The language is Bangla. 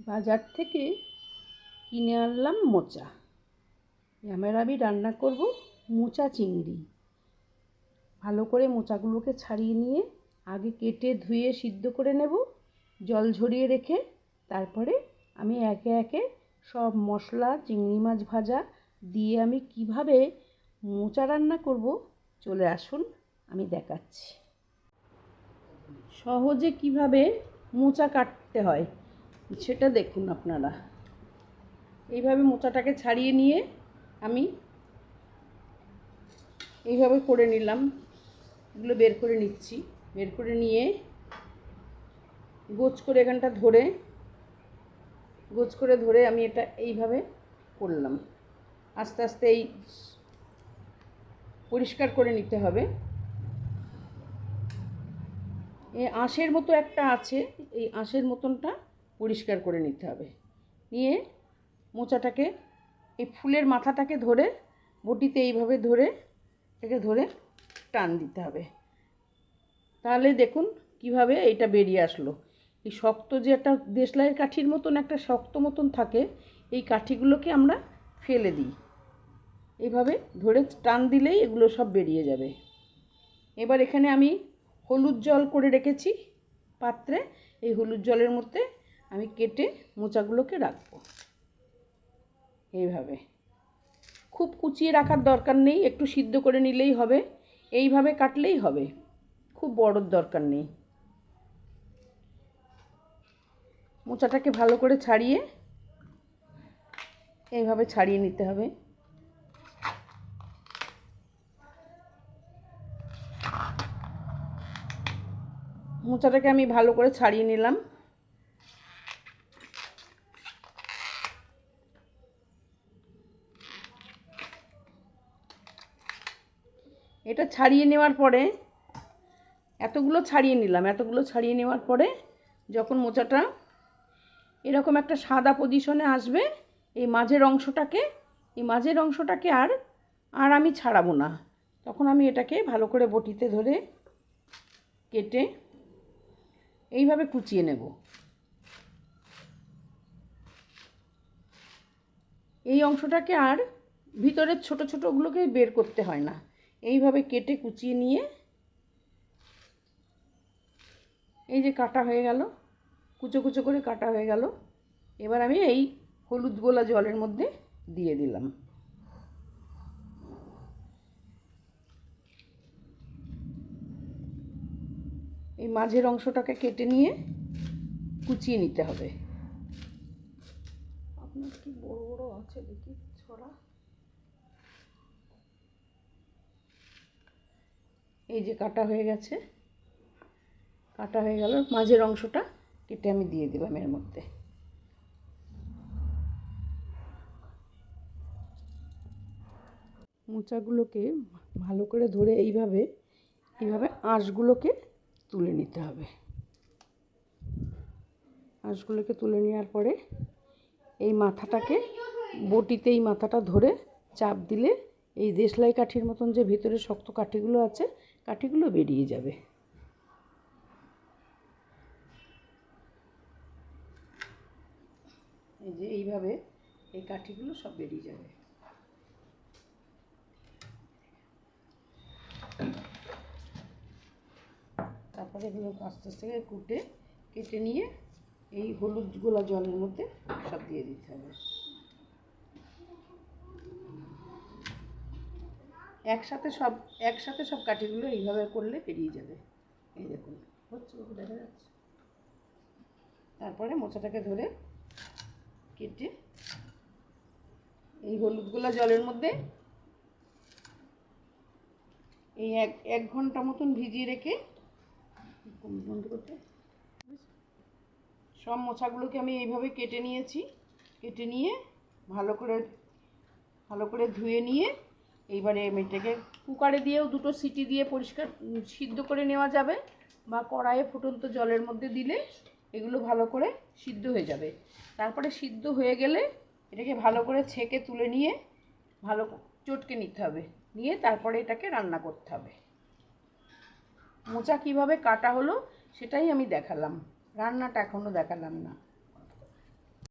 বাজার থেকে কিনে আনলাম মোচা। এবার আমি রান্না করব মোচা চিংড়ি। ভালো করে মোচাগুলোকে ছাড়িয়ে নিয়ে আগে কেটে ধুয়ে সিদ্ধ করে নেব, জল ঝরিয়ে রেখে তারপরে আমি একে একে সব মশলা চিংড়ি মাছ ভাজা দিয়ে আমি কিভাবে মোচা রান্না করব চলে আসুন আমি দেখাচ্ছি। সহজে কিভাবে মোচা কাটতে হয় সেটা দেখুন আপনারা। এইভাবে মোচাটাকে ছাড়িয়ে নিয়ে আমি এইভাবে করে নিলাম, এগুলো বের করে নিচ্ছি। বের করে নিয়ে গোছ করে এখানটা ধরে আমি এটা এইভাবে করলাম। আস্তে আস্তে এই পরিষ্কার করে নিতে হবে। এই আঁশের মতো একটা আছে, এই আঁশের মতনটা পরিষ্কার করে নিতে হবে। নিয়ে মোচাটাকে এই ফুলের মাথাটাকে ধরে বটিতে এইভাবে ধরে টান দিতে হবে। তাহলে দেখুন কিভাবে এইটা বেরিয়ে আসলো। এই শক্ত যে একটা দেশলাইয়ের কাঠির মতন একটা শক্ত মতন থাকে, এই কাঠিগুলোকে আমরা ফেলে দিই। এইভাবে ধরে টান দিলেই এগুলো সব বেরিয়ে যাবে। এবার এখানে আমি হলুদ জল করে রেখেছি পাত্রে। এই হলুদ জলের মধ্যে আমি কেটে মোচাগুলোকে রাখবো। এইভাবে খুব কুচিয়ে রাখার দরকার নেই, একটু সিদ্ধ করে নিলেই হবে। এইভাবে কাটলেই হবে, খুব বড়র দরকার নেই। মোচাটাকে ভালো করে ছাড়িয়ে এইভাবে ছাড়িয়ে নিতে হবে। মোচাটাকে আমি ভালো করে ছাড়িয়ে নিলাম। এটা ছাড়িয়ে নেওয়ার পরে এতগুলো ছাড়িয়ে নেওয়ার পরে যখন মোচাটা এরকম একটা সাদা পজিশনে আসবে, এই মাঝের অংশটাকে আর আমি ছাড়াবো না। তখন আমি এটাকে ভালো করে বটিতে ধরে কেটে এইভাবে কুচিয়ে নেব। এই অংশটাকে আর ভিতরের ছোট ছোটগুলোকে বের করতে হয় না। এইভাবে কেটে কুচিয়ে নিয়ে এই যে কাটা হয়ে গেল, কুচো কুচো করে কাটা হয়ে গেল। এবার আমি এই হলুদ গোলা জলের মধ্যে দিয়ে দিলাম। এই মাঝের অংশটাকে কেটে নিয়ে কুচিয়ে নিতে হবে। আপনার কি বড় বড় আছে দেখি ছড়া। এই যে কাটা হয়ে গেছে, কাটা হয়ে গেল। মাঝের অংশটা কেটে আমি দিয়ে দিলাম এর মধ্যে। মোচাগুলোকে ভালো করে ধরে এইভাবে আঁশগুলোকে তুলে নিতে হবে। আঁশগুলোকে তুলে নেওয়ার পরে এই মাথাটাকে বটিতে এই মাথাটা ধরে চাপ দিলে এই দেশলাই কাঠির মতন যে ভিতরে শক্ত কাঠিগুলো আছে, কাঠিগুলো বেরিয়ে যাবে। এই যে এইভাবে এই কাঠিগুলো সব বেরিয়ে যাবে। তারপরে এগুলো আস্তে আস্তে কেটে নিয়ে এই হলুদ গোলা জলের মধ্যে সব দিয়ে দিতে হবে। একসাথে সব কাঠিগুলো এইভাবে করলে বেরিয়ে যাবে। এই দেখুন হচ্ছে, দেখা যাচ্ছে। তারপরে মোচাটাকে ধরে কেটে এই হলুদ গোলা জলের মধ্যে এই এক ঘন্টা মতন ভিজিয়ে রেখে বন্ধ করতে। সব মোচাগুলোকে আমি এইভাবে কেটে নিয়েছি। কেটে নিয়ে ভালো করে ধুয়ে নিয়ে এইবারে এটাকে কুকারে দিয়েও দুটো সিটি দিয়ে পরিষ্কার সিদ্ধ করে নেওয়া যাবে, বা কড়াইয়ে ফুটন্ত জলের মধ্যে দিলে এগুলো ভালো করে সিদ্ধ হয়ে যাবে। তারপরে সিদ্ধ হয়ে গেলে এটাকে ভালো করে ছেঁকে তুলে নিয়ে ভালো চটকে নিতে হবে। নিয়ে তারপরে এটাকে রান্না করতে হবে। মোচা কিভাবে কাটা হলো সেটাই আমি দেখালাম, রান্নাটা এখনও দেখালাম না।